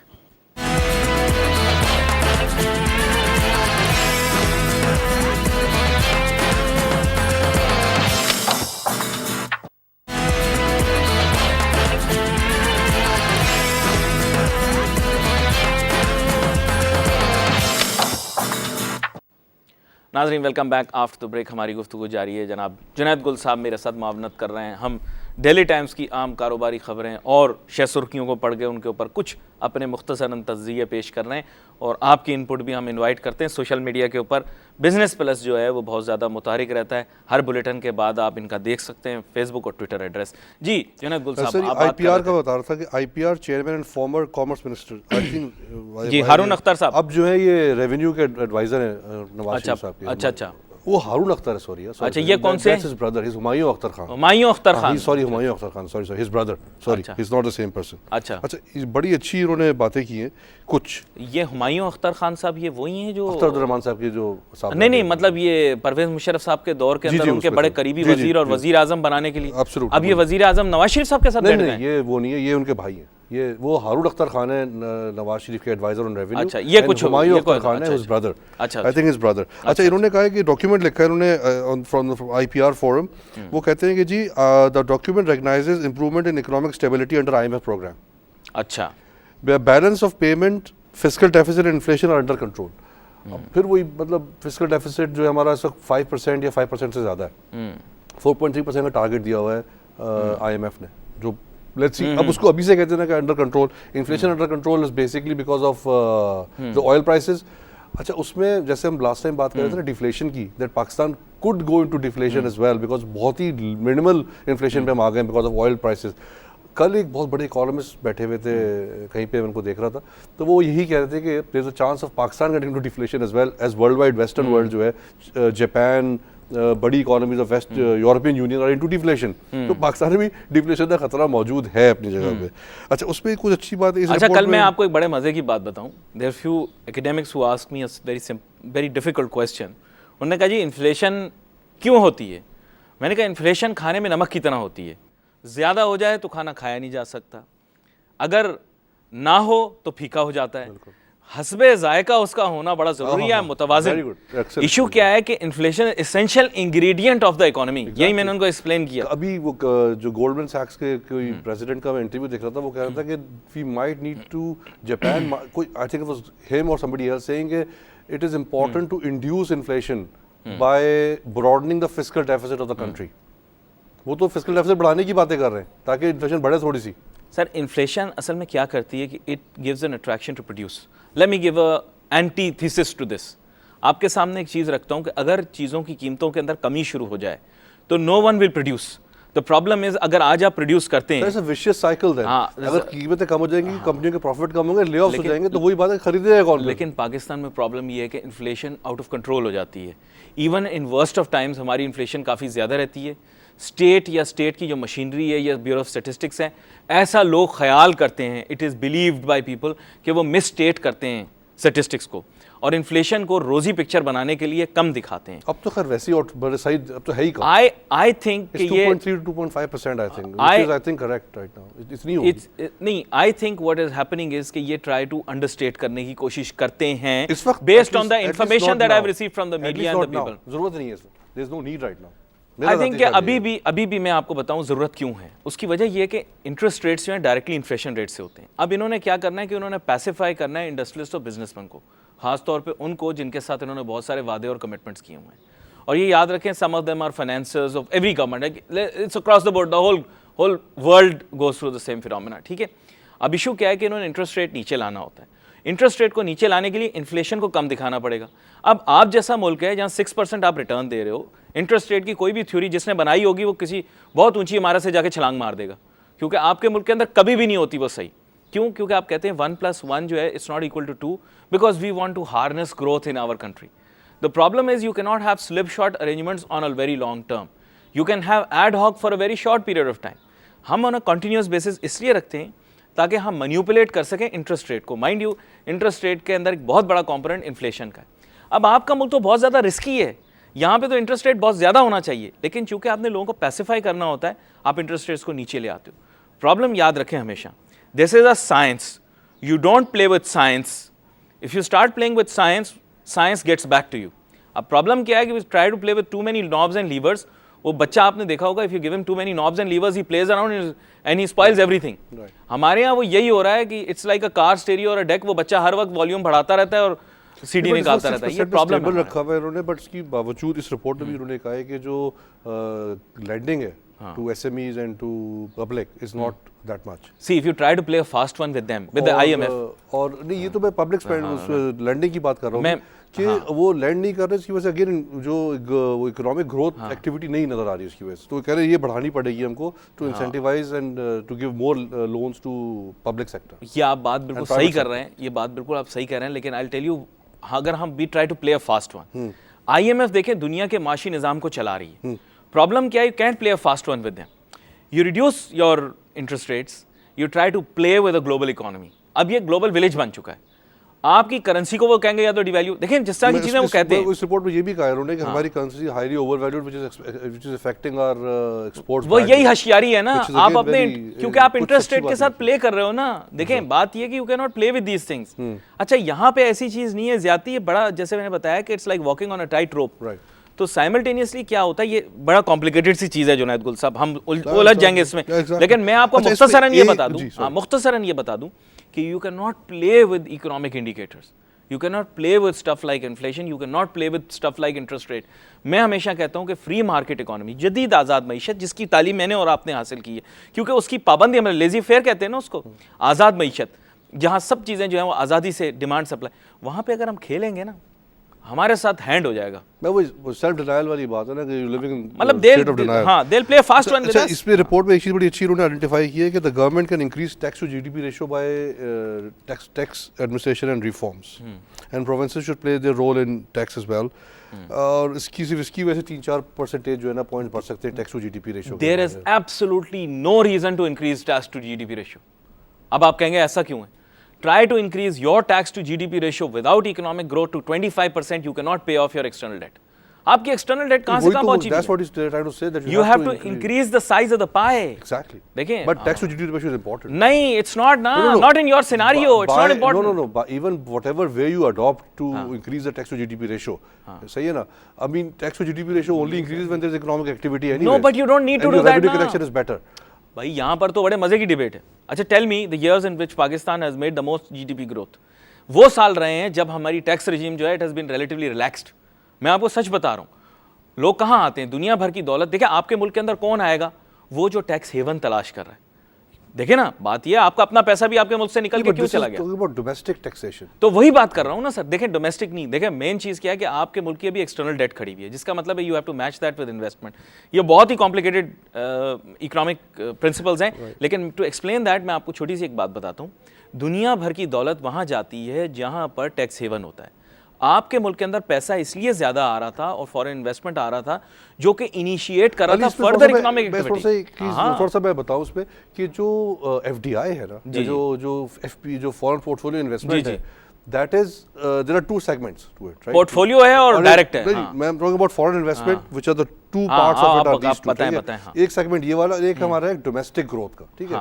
B: नाज़रीन welcome back after the break. हमारी गुफ्तगू जारी है। जनाब जुनैद गुल साहब मेरे साथ मावनत कर रहे हैं। हम डेली टाइम्स की आम कारोबारी ख़बरें और शह सुर्खियों को पढ़ के उनके ऊपर कुछ अपने मुख्तसरन तज्ज़िये पेश कर रहे हैं और आपकी इनपुट भी हम इनवाइट करते हैं। सोशल मीडिया के ऊपर बिज़नेस प्लस जो है वो बहुत ज़्यादा मुतहरिक रहता है। हर बुलेटिन के बाद आप इनका देख सकते हैं, फेसबुक और ट्विटर एड्रेस। जी जुनैद गुल साहब,
C: IPR का बता रहा था कि IPR chairman and former commerce minister I think
B: जी हारून अख्तर साहब
C: अब जो है ये रेवेन्यू के एडवाइजर हैं नवाज शरीफ साहब के।
B: अच्छा
C: वो हारून अख्तर है, सॉरी।
B: अच्छा, ये कौन से?
C: His brother, his Humayun Akhtar Khan.
B: Humayun Akhtar Khan,
C: sorry Humayun Akhtar Khan, sorry his brother, sorry he is not the same person.
B: अच्छा,
C: बड़ी अच्छी उन्होंने बातें की हैं कुछ।
B: ये हुमायूं अख्तर खान साहब ये वही हैं जो
C: अख्तर अब्दुर्रहमान साहब के जो साहब
B: नहीं मतलब ये परवेज मुशर्रफ साहब के दौर के अंदर उनके बड़े करीबी वजीर और वजीर आजम बनाने के लिए। अब ये वजीर आजम नवाज शरीफ साहब के साथ बैठ गए?
C: ये वो नहीं है, ये उनके भाई हैं। ये वो हारून अख्तर खान है नवाज शरीफ के एडवाइजर ऑन रेवेन्यू।
B: अच्छा, ये कुछ
C: हुमायूं अख्तर खान है हिज ब्रदर।
B: अच्छा,
C: आई थिंक हिज ब्रदर। अच्छा, इन्होंने कहा है कि डॉक्यूमेंट लिखा है इन्होंने फ्रॉम IPR फोरम। वो कहते हैं कि जी the document recognises improvement in economic stability under IMF programme.
B: अच्छा,
C: balance of payment, fiscal deficit and inflation are under control. फिर वही मतलब फिस्कल डेफिसिट जो है हमारा इस वक्त 5% या 5% से ज़्यादा है। 4.3% का टारगेट दिया हुआ है IMF ने, जो लेट्स सी अब उसको अभी से कहते हैं ना कि under control. Inflation under control is basically because of the oil prices. अच्छा, उसमें जैसे हम लास्ट टाइम बात कर रहे थे ना डिफ्लेशन की, that Pakistan could go into deflation as well because बहुत ही मिनिमल इन्फ्लेशन पे हम आ गए बिकॉज ऑफ ऑयल प्राइसेस। कल एक बहुत बड़े इकोनॉमिस्ट बैठे हुए थे कहीं पे, मैं उनको देख रहा था, तो वो यही कह रहे थे कि there is a chance of Pakistan getting to deflation as well as worldwide western world जो है, जापान, बड़ी economies of west European Union are into deflation, तो पाकिस्तान में भी डिफ्लेशन का खतरा मौजूद है अपनी जगह पे। अच्छा, उसमें कुछ अच्छी बात है इस
B: अच्छा,
C: रिपोर्ट
B: कल मैं आपको एक बड़े मजे की बात बताऊं। There few academics who ask me a very difficult question. उन्होंने कहा जी इन्फ्लेशन क्यों होती है? मैंने कहा इन्फ्लेशन खाने में नमक की तरह होती है, ज़्यादा हो जाए तो खाना खाया नहीं जा सकता, अगर ना हो तो फीका हो जाता है, हस्बे जायका उसका होना बड़ा जरूरी है, मुतवाज़िन। इशू क्या है कि inflation essential ingredient of the economy, यही मैंने उनको एक्सप्लेन किया।
C: अभी वो जो गोल्डमैन सैक्स के कोई प्रेसिडेंट का मैं इंटरव्यू देख रहा था, वो कह रहा था कि we might need to Japan, कोई I think it was him और somebody else saying it is important to induce inflation by broadening the fiscal deficit of the country. वो तो फिस्कल डेफिसिट बढ़ाने की बातें कर रहे हैं ताकि इन्फ्लेशन बढ़े थोड़ी सी।
B: सर, इन्फ्लेशन असल में क्या करती है कि it gives an attraction to produce. Let me give a antithesis to this. आपके सामने एक चीज़ रखता हूँ कि अगर चीज़ों की कीमतों के अंदर कमी शुरू हो जाए तो no one will produce. The problem is अगर आज आप प्रोड्यूस करते हैं,
C: विशियस साइकिल देन, अगर कीमतें कम हो जाएंगी, कंपनियों के प्रॉफिट कम होंगे, ले-ऑफ्स हो जाएंगे, तो वही बात है, खरीदेगा कौन? लेकिन
B: पाकिस्तान में प्रॉब्लम ये है कि इन्फ्लेशन आउट ऑफ कंट्रोल हो जाती है। Even in worst of times हमारी इन्फ्लेशन काफ़ी ज़्यादा रहती है। स्टेट या स्टेट की जो मशीनरी है या ब्यूरो ऑफ स्टैटिस्टिक्स है, ऐसा लोग ख्याल करते हैं, it is believed by people कि वो मिस स्टेट करते हैं स्टैटिस्टिक्स को और इन्फ्लेशन को रोजी पिक्चर बनाने के लिए कम दिखाते हैं।
C: अब तो खैर वैसी और बड़े सही अब तो है ही कम।
B: आई थिंक कि ये
C: 2.3 to 2.5% I think, which is I think correct right now. इतनी होगी
B: नहीं, I think what is happening is कि ये ट्राई टू अंडरस्टेट करने की कोशिश करते हैं
C: इस वक्त,
B: based on the information that I have received from the media and the people.
C: जरूरत नहीं है इसमें, there is no need right now.
B: I think कि अभी भी मैं आपको बताऊं ज़रूरत क्यों है। उसकी वजह यह है कि इंटरेस्ट रेट्स जो हैं डायरेक्टली इन्फ्लेशन रेट से होते हैं। अब इन्होंने क्या करना है कि उन्होंने पैसिफाई करना है इंडस्ट्रियलिस्ट और बिजनेसमैन को, खासतौर पे उनको जिनके साथ इन्होंने बहुत सारे वादे और कमिटमेंट्स किए हुए हैं। और ये याद रखें, some of them are financiers of every government, it's across the board, the whole world goes through the same phenomena, ठीक है। अब इशू क्या है कि इन्होंने इंटरेस्ट रेट नीचे लाना होता है। इंटरेस्ट रेट को नीचे लाने के लिए इन्फ्लेशन को कम दिखाना पड़ेगा। अब आप जैसा मुल्क है जहाँ 6% आप रिटर्न दे रहे हो, इंटरेस्ट रेट की कोई भी थ्योरी जिसने बनाई होगी वो किसी बहुत ऊंची इमारत से जाके छलांग मार देगा, क्योंकि आपके मुल्क के अंदर कभी भी नहीं होती वो सही। क्यों? क्योंकि आप कहते हैं 1+1 जो है it's not equal to 2 because we want to harness growth in our country. The problem is you can not have slipshod arrangements on a very long term, you can have ad hoc for a very short period of time. हम on a continuous basis इसलिए रखते हैं ताकि हम manipulate कर सकें interest rate को। Mind you, interest rate के अंदर एक बहुत बड़ा कंपोनेंट इन्फ्लेशन का है। अब आपका मुल्क तो बहुत ज़्यादा रिस्की है, यहाँ पे तो इंटरेस्ट रेट बहुत ज़्यादा होना चाहिए, लेकिन चूंकि आपने लोगों को पैसिफाई करना होता है, आप इंटरेस्ट रेट्स को नीचे ले आते हो। प्रॉब्लम याद रखें हमेशा, this is a science, you don't play with science. If you start playing with science, science gets back to you. अब प्रॉब्लम क्या है कि we try to play with too many knobs and levers. वो बच्चा आपने देखा होगा, if you give him too many knobs and levers he plays around and he spoils everything. हमारे यहाँ वो यही हो रहा है कि it's like a car stereo और अ डेक, वो बच्चा हर वक्त वॉल्यूम बढ़ाता रहता है और सीडी निकालता रहता है। ये प्रॉब्लम है
C: रखा हुआ है उन्होंने, बट इसके बावजूद इस रिपोर्ट में भी उन्होंने कहा है कि जो लैंडिंग है to SMEs and to public is not that much.
B: See if you try to play a fast one with them with the IMF,
C: और नहीं, ये तो मैं पब्लिक स्पेंड लैंडिंग की बात कर रहा हूँ कि वो लैंड नहीं कर रहे, इसकी वजह से अगेन जो वो इकोनॉमिक ग्रोथ एक्टिविटी नहीं नजर आ रही है उसकी वजह से। तो कह रहे हैं ये बढ़ानी पड़ेगी हमको to incentivise and to give more loans to public sector.
B: ये आप बात बिल्कुल सही कर रहे हैं, ये बात बिल्कुल आप सही कह रहे हैं, लेकिन आई विल टेल यू, अगर हम we try to play a fast one, IMF देखें दुनिया के माशी निज़ाम को चला रही है। प्रॉब्लम क्या है, you can't play a fast one with them, you reduce your interest rates, you try to play with a global economy. अब ये ग्लोबल विलेज बन चुका है, आपकी करेंसी को वो कहेंगे या तो डिवैल्यू, देखें जिस तरह की चीजें वो कहते हैं।
C: इस रिपोर्ट में ये भी कहा है उन्होंने कि हमारी currency highly overvalued which is affecting our exports.
B: वो यही होशियारी है ना, आप अपने, क्योंकि आप इंटरेस्ट रेट के साथ प्ले कर रहे हो ना। देखें बात ये कि you can not play with these things. अच्छा, यहाँ पे ऐसी चीज नहीं है, ज्यादती है बड़ा, जैसे मैंने बताया कि it's like walking on a tight रोप। तो साइमल्टेनियसली क्या होता है, ये बड़ा कॉम्प्लिकेटेड सी चीज है जुनैद गुल साहब, हम उलझ जाएंगे इसमें। लेकिन मैं आपको मुख्तसरन ये बता दूं कि you can not play with economic indicators, you cannot play with stuff like inflation, you cannot play with stuff like interest rate। मैं हमेशा कहता हूँ कि फ्री मार्केट इकोनॉमी, जदीद आज़ाद मईशत, जिसकी तालीम मैंने और आपने हासिल की है, क्योंकि उसकी पाबंदी, हम लेजी फेयर कहते हैं ना उसको, आज़ाद मईशत, जहाँ सब चीज़ें जो हैं वो आज़ादी से डिमांड सप्लाई, वहाँ पे अगर हम खेलेंगे ना हमारे साथ हैंड हो जाएगा।
C: मैं वो सेल्फ डिनायल वाली बात है ना कि यू लिविंग इन
B: मतलब
C: स्टेट ऑफ डिनायल।
B: हाँ, they'll play fast one with
C: अच्छा,
B: us।
C: इसमें रिपोर्ट में एक चीज बड़ी अच्छी उन्होंने आइडेंटिफाई की है कि the government can increase tax to GDP ratio by tax administration and reforms and provinces should play their role in tax as well. और इसकी वजह से 3-4% जो है ना पॉइंट बढ़ सकते हैं tax to GDP ratio.
B: There is absolutely no reason to increase tax to GDP ratio. अब आप कहेंगे ऐसा क्यों है? Try to increase your tax to GDP ratio without economic growth to 25%, you can not pay off your external debt. आपकी external debt कहां से कहां पहुंची?
C: That's what he's trying to say, that
B: you have to increase the size of the pie.
C: Exactly.
B: देखें,
C: but tax to GDP ratio is important.
B: नहीं, it's not ना, not in your scenario. It's not important.
C: No. But even whatever way you adopt to increase the tax to GDP ratio, सही है ना? I mean, tax to GDP ratio only increases when there is economic activity anyway.
B: No, but you don't need to do that.
C: Revenue collection is better.
B: भाई यहाँ पर तो बड़े मजे की डिबेट है। अच्छा, tell me the years in which Pakistan has made the most GDP growth. वो साल रहे हैं जब हमारी टैक्स रिजीम जो है it has been relatively relaxed. मैं आपको सच बता रहा हूँ, लोग कहाँ आते हैं? दुनिया भर की दौलत। देखिए, आपके मुल्क के अंदर कौन आएगा? वो जो टैक्स हेवन तलाश कर रहा है। देखिए ना, बात ये है, आपका अपना पैसा भी आपके मुल्क से निकल के क्यों चला गया?
C: Domestic taxation.
B: तो वही बात कर रहा हूँ ना सर। देखें, डोमेस्टिक नहीं, देखें मेन चीज क्या है कि आपके मुल्क की अभी एक्सटर्नल डेट खड़ी हुई है, जिसका मतलब है you have to match that with investment. ये बहुत ही कॉम्प्लिकेटेड इकोनॉमिक प्रिंसिपल्स हैं, लेकिन टू एक्सप्लेन दैट मैं आपको छोटी सी एक बात बताता हूँ। दुनिया भर की दौलत वहां जाती है जहां पर टैक्स हेवन होता है। आपके मुल्क के अंदर पैसा इसलिए ज्यादा आ रहा था और फॉरेन इन्वेस्टमेंट आ रहा था जो कि इनिशिएट कर रहा था फर्दर इकोनॉमिक एक्टिविटी।
C: थोड़ा सा मैं बताऊं उसमें कि जो एफडीआई है ना, जो एफपी जो फॉरेन पोर्टफोलियो इन्वेस्टमेंट है, that is there are two segments to it, right?
B: Portfolio है और डायरेक्ट है।
C: मैं talking about foreign investment which are the two parts of it are these two. एक सेगमेंट ये वाला, एक हमारा है डोमेस्टिक ग्रोथ का, ठीक है?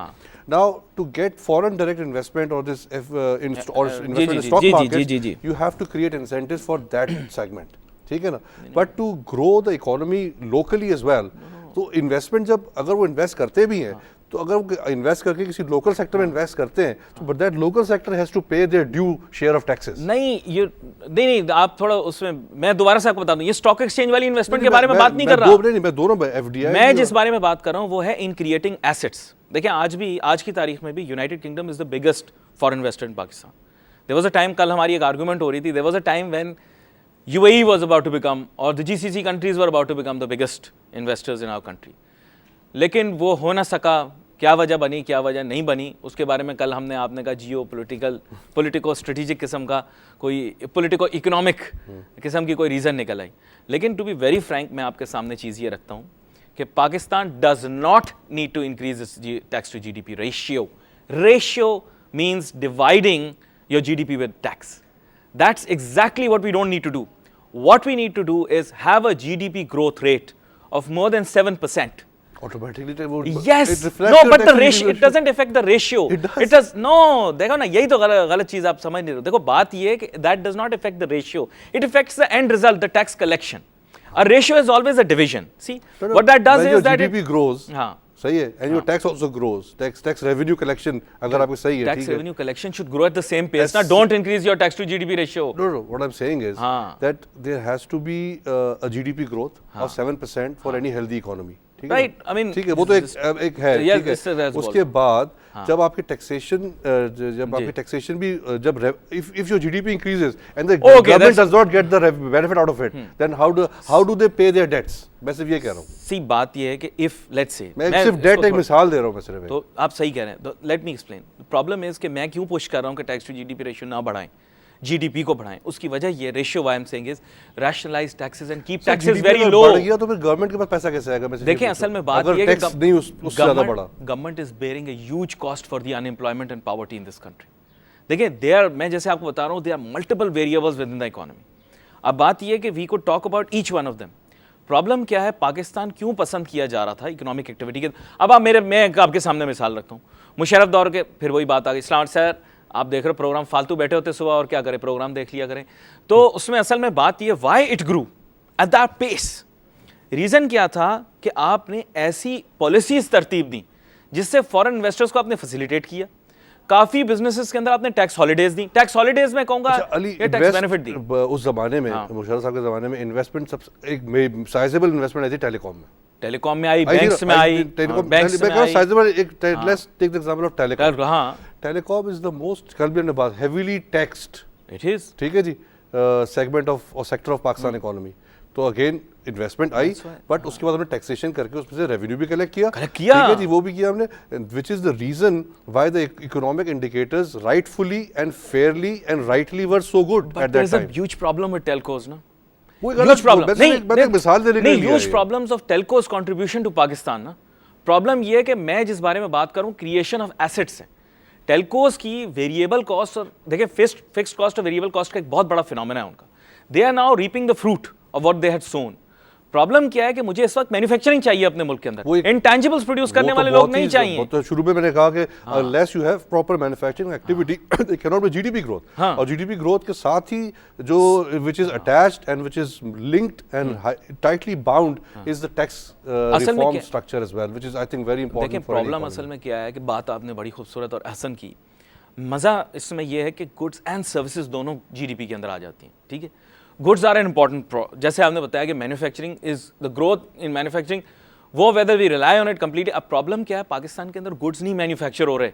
C: Now, to get foreign direct investment or this investment in stock market, you have to create incentives for that segment, ठीक है ना? But to grow the economy locally as well, तो investment जब अगर वो invest करते भी हैं, तो अगर वो इन्वेस्ट करके किसी लोकल सेक्टर में इन्वेस्ट करते हैं, तो but that local sector has to pay their due share of taxes.
B: नहीं, आप थोड़ा उसमें, मैं दोबारा से आपको बता दूं, ये स्टॉक एक्सचेंज वाली इन्वेस्टमेंट के बारे में बात नहीं कर रहा।
C: मैं दोनों एफडीआई,
B: मैं जिस बारे में बात कर रहा हूं वो है इन क्रिएटिंग एसेट्स। देखिए, आज की तारीख में भी united kingdom is the biggest foreign investor in Pakistan. There was a time, कल हमारी एक आर्गुमेंट हो रही थी, there was a time when UAE was about to become, or the GCC countries were about to become the biggest investors in our country. लेकिन वो हो ना सका। क्या वजह बनी, क्या वजह नहीं बनी, उसके बारे में कल हमने आपने कहा जियो पॉलिटिको स्ट्रेटेजिक किस्म का कोई पॉलिटिको इकोनॉमिक किस्म की कोई रीज़न निकल आई। लेकिन टू बी वेरी फ्रैंक, मैं आपके सामने चीज़ ये रखता हूँ कि Pakistan does not need to increase tax to GDP ratio. Ratio means dividing your GDP with tax. That's exactly what we don't need to do. What we need to do is have a GDP growth rate of more than 7%.
C: Automatically,
B: yes, no, but the ratio, it doesn't affect the ratio. It does. No, देखो ना, यही तो गलत चीज आप समझ नहीं रहे हो। देखो, बात ये है कि that does not affect the ratio. It affects the end result, the tax collection. A ratio is always a division. See, what that does is that
C: GDP grows.
B: हाँ,
C: सही है, and your tax also grows. Tax revenue collection अगर आपको सही है,
B: tax revenue collection should grow at the same pace. Now, don't increase your tax to GDP ratio.
C: No. What I'm saying is that there has to be a GDP growth of 7% for any healthy economy.
B: Right, I mean,
C: ठीक है, वो तो एक है, ठीक है। उसके बाद जब आपकी टैक्सेशन भी जब if your GDP increases and the government does not get the benefit out of it, then how do they pay their debts? मैं सिर्फ ये कह रहा हूँ।
B: सी, बात ये है कि if let's say
C: मैं सिर्फ डेट एक मिसाल दे रहा हूँ मैं सिर्फ।
B: तो आप सही कह रहे हैं। तो let me explain. Problem is कि मैं क्यों पुश कर रहा हूँ कि टैक्स टू GDP रेशियो ना बढ़ाएं, GDP को बढ़ाएं। उसकी वजह ये ratio why I am saying is rationalise taxes and keep taxes very low.
C: बढ़ गया तो फिर गवर्नमेंट के पास पैसा कैसे आएगा?
B: देखिए, असल में बात ये है कि
C: नहीं उससे ज्यादा बढ़ा।
B: Government is bearing a huge cost for the unemployment and poverty in this country. देखिए, मैं जैसे आपको बता रहा हूँ, there are multiple variables within the economy. अब बात ये है कि we could talk about each one of them. Problem क्या है, पाकिस्तान क्यों पसंद किया जा रहा था इकोनॉमिक एक्टिविटी के? अब मैं आपके सामने मिसाल रखता हूँ, मुशर्रफ दौर के, फिर वही बात आ गई। इस्लाम सर, आप देख रहे हो प्रोग्राम, फालतू बैठे होते सुबह और क्या करें, प्रोग्राम देख लिया करें। तो उसमें असल में बात ये, why it grew at that pace. Reason क्या था कि आपने ऐसी पॉलिसीज तरतीब दी जिससे फॉरेन इन्वेस्टर्स को आपने फैसिलिटेट किया। काफी बिजनेसेस के अंदर आपने टैक्स हॉलिडेज दी। टैक्स हॉलिडेज में कहूंगा ये टैक्स बेनिफिट दी।
C: उस जमाने में, मुशर्रफ साहब के जमाने में इन्वेस्टमेंट सब एक साइजेबल इन्वेस्टमेंट आई थी टेलीकॉम में।
B: टेलीकॉम में आई, बैंक्स में आई, बैंक्स में आई।
C: साइजेबल एक, let's take the example of telecom. हां, टेलीकॉम इज द मोस्ट, कल भी हमने बात, हेवीली टैक्स्ड।
B: इट इज,
C: ठीक है जी। सेगमेंट ऑफ और सेक्टर ऑफ पाकिस्तान इकोनॉमी। तो अगेन इन्वेस्टमेंट आई, बट उसके बाद हमने टैक्सेशन करके उसमें से रेवेन्यू भी कलेक्ट किया। ठीक है जी, वो भी किया हमने, which is the reason why the economic indicators rightfully and fairly and rightly were so good at that time.
B: Huge problem with telcos ना,
C: ह्यूज प्रॉब्लम नहीं, मिसाल देने के लिए
B: huge problems of telcos contribution to Pakistan ना। Problem ये है कि मैं जिस बारे में बात करूं क्रिएशन ऑफ एसेट्स है, टेलकोस की वेरिएबल कॉस्ट और देखिए फिक्स्ड कॉस्ट और वेरिएबल कॉस्ट का एक बहुत बड़ा फिनोमेना है उनका। They are now reaping the fruit of what they had sown. Problem क्या है कि मुझे इस वक्त मैन्युफैक्चरिंग चाहिए अपने मुल्क के अंदर, इंटैंजिबल्स प्रोड्यूस करने वाले लोग नहीं चाहिए।
C: तो शुरू में मैंने कहा कि unless you have proper manufacturing activity there cannot be GDP growth। और GDP growth के साथ ही जो which is attached and which is linked and tightly bound is the tax reform structure as well, which is I think very important।
B: देखिए problem असल में क्या है कि बात आपने बड़ी खूबसूरत और हसन की। मज़ा इसमें यह है कि गुड्स एंड सर्विसेज दोनों GDP के अंदर आ जाती हैं। ठीक है, गुड्स आर एन इंपॉर्टेंट, जैसे आपने बताया कि manufacturing is the growth in manufacturing, वो whether we rely on it completely. अब प्रॉब्लम क्या है, पाकिस्तान के अंदर गुड्स नहीं मैन्युफैक्चर हो रहे,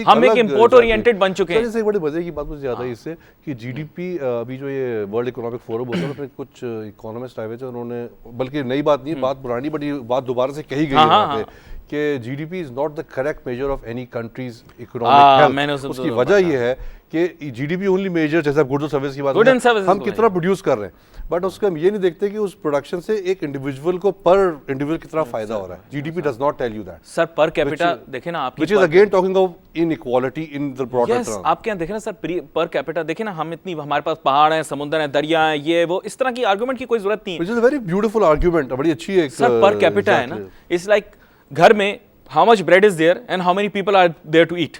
B: हम एक इंपोर्ट ओरिएंटेड बन चुके हैं।
C: इससे बड़ी मजे की बात मुझे याद है इससे कि जीडीपी अभी जो ये वर्ल्ड इकोनॉमिक फोरम होता है, उसमें कुछ इकोनॉमिस्ट आए हुए थे, उन्होंने, बल्कि नई बात नहीं, बात पुरानी बट ये बात दोबारा से कही गई है वहाँ पे कि GDP is not the correct measure of any countries economic health. उसकी वजह ये है कि जीडीपी ओनली मेजर, जैसे गुड्स और सर्विस की बात हम कितना प्रोड्यूस कर रहे हैं, बट उसके हम ये नहीं देखते कि उस प्रोडक्शन से एक इंडिविजुअल को पर इंडिविजुअल कितना फायदा हो रहा है। GDP does not tell you that
B: sir. Per capita देखें ना आपकी,
C: which is again talking of inequality in the broader term.
B: आप क्या देखें ना सर, पर कैपिटा देखें ना, हम इतनी, हमारे पास पहाड़ हैं, समुद्र हैं, दरिया हैं, ये वो, इस तरह की आर्गुमेंट की कोई जरूरत नहीं है।
C: Which is a very beautiful argument, बड़ी अच्छी है
B: सर। पर कैपिटा है ना, इट्स लाइक घर में how much bread is there and how many people are there to eat.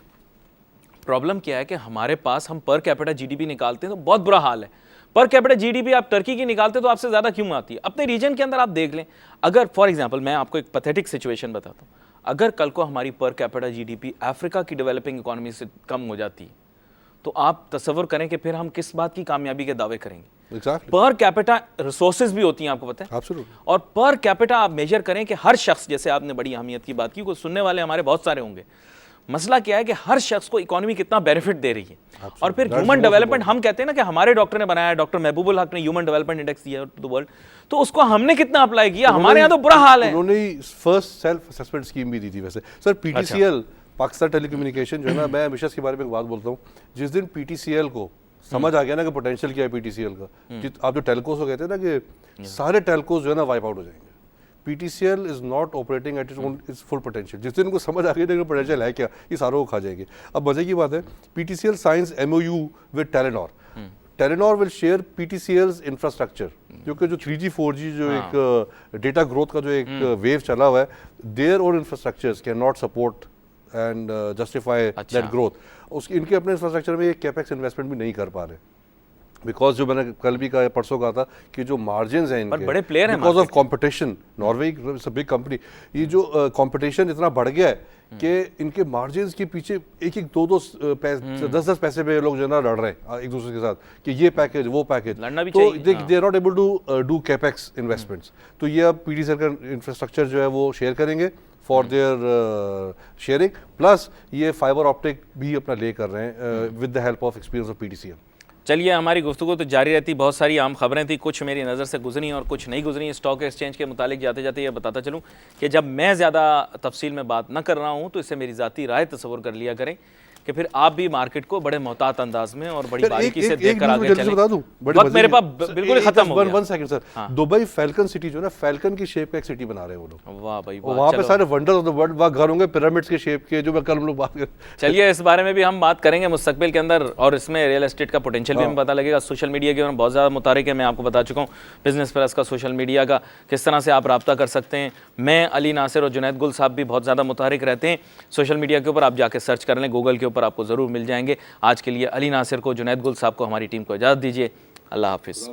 B: Problem क्या है कि हमारे पास हम पर कैपिटा जीडीपी निकालते हैं तो बहुत बुरा हाल है। पर कैपिटा जीडीपी आप टर्की की निकालते तो आपसे ज्यादा क्यों आती है? अपने रीजन के अंदर आप देख लें, अगर फॉर एग्जांपल मैं आपको एक पैथेटिक सिचुएशन बताता हूं, अगर कल को हमारी पर कैपिटा जीडीपी अफ्रीका की डेवलपिंग इकोनॉमी से कम हो जाती है तो आप तसव्वुर करें कि फिर हम किस बात की कामयाबी के दावे करेंगे। पर कैपिटा रिसोर्सेज भी होती हैं, आपको पता है।
C: Absolutely।
B: और पर कैपिटा आप मेजर करें कि हर शख्स, जैसे आपने बड़ी अहमियत की बात की, कोई सुनने वाले हमारे बहुत सारे होंगे, मसला क्या है कि हर शख्स को इकोनॉमी कितना बेनिफिट दे रही है। और फिर ह्यूमन डेवलपमेंट, हम कहते हैं ना कि हमारे डॉक्टर ने बनाया, डॉक्टर महबूबुल हक ने ह्यूमन डेवलपमेंट इंडेक्स दिया द वर्ल्ड, तो उसको हमने कितना अप्लाई किया? हमारे यहाँ तो बुरा हाल है।
C: उन्होंने फर्स्ट सेल्फ असेसमेंट स्कीम भी दी थी वैसे सर। पीटीसीएल पाकिस्तान टेलीकम्युनिकेशन जो है ना, मैं हमेशा इसके बारे में एक बात बोलता हूँ, जिस दिन पीटीसीएल को समझ आ गया ना कि पोटेंशियल क्या है पीटीसीएल का, आप जो टेलकोस को कहते हैं ना कि सारे टेलकोस जो है ना वाइप आउट हो जाएंगे। PTCL is not operating at its own it's full potential. जिस दिन उनको समझ आ गई पोटेंशियल है क्या, ये सारों को खा जाएंगे। अब मजे की बात है, PTCL signs MOU with Telenor. Telenor will share PTCL's infrastructure, क्योंकि जो 3G 4G जो एक डेटा ग्रोथ का जो एक वेव चला हुआ है, their own infrastructures can not support and justify that growth. उसके इनके अपने इंफ्रास्ट्रक्चर में एक कैपेक्स इन्वेस्टमेंट भी नहीं कर पा रहे, बिकॉज जो मैंने कल भी कहा, परसों कहा था कि जो मार्जिन्स हैं इनके,
B: बड़े प्लेयर हैं,
C: because of competition, Norway is a big company, ये जो कंपटीशन इतना बढ़ गया है कि इनके मार्जिन्स के पीछे एक 2 10 पैसे पे लोग जो है ना लड़ रहे हैं एक दूसरे के साथ कि ये पैकेज वो पैकेज, तो they are not able to do capex investments. तो ये अब पीटीसीएल का इंफ्रास्ट्रक्चर जो है वो शेयर करेंगे फॉर देयर शेयरिंग, प्लस ये फाइबर ऑप्टिक भी अपना ले कर रहे हैं with the help of experience of PTCL.
B: चलिए, हमारी गुफ्तगू तो जारी रहती, बहुत सारी आम खबरें थी, कुछ मेरी नज़र से गुजरी और कुछ नहीं गुजरी। स्टॉक एक्सचेंज के मुतालिक जाते जाते ये बताता चलूँ कि जब मैं ज़्यादा तफसील में बात न कर रहा हूँ तो इससे मेरी ज़ाती राय तसव्वुर कर लिया करें कि फिर आप भी मार्केट को बड़े मोहतात अंदाज में और बड़ी बारीकी से देखकर आगे चलें।
C: बता दूं,
B: वक्त मेरे पास बिल्कुल खत्म हो गया।
C: 1 second sir. Dubai falcon city जो है ना, फैल्कन की शेप का एक सिटी बना रहे हैं वो लोग।
B: वाह भाई,
C: वहाँ पे सारे वंडर्स ऑफ द वर्ल्ड वहाँ घर होंगे पिरामिड्स के शेप के, जो मैं कल हम लोग बात कर।
B: चलिए, इस बारे में भी हम बात करेंगे मुस्तकबिल के अंदर, और इसमें रियल एस्टेट का पोटेंशियल भी हमें पता लगेगा। सोशल मीडिया के बहुत ज़्यादा मुतारिक है, मैं आपको बता चुका हूँ बिजनेस प्लस का, सोशल मीडिया का, किस तरह से आप रब्ता कर सकते हैं। मैं, अली नासिर और जुनैद गुल साहब भी बहुत ज़्यादा मुतारिक रहते हैं सोशल मीडिया के ऊपर, आप जाके सर्च कर लें गूगल के ऊपर, आपको ज़रूर मिल जाएंगे। आज के लिए अली नासिर को, जुनैद गुल साहब को, हमारी टीम को इजाज़त दीजिए। अल्लाह हाफिज़।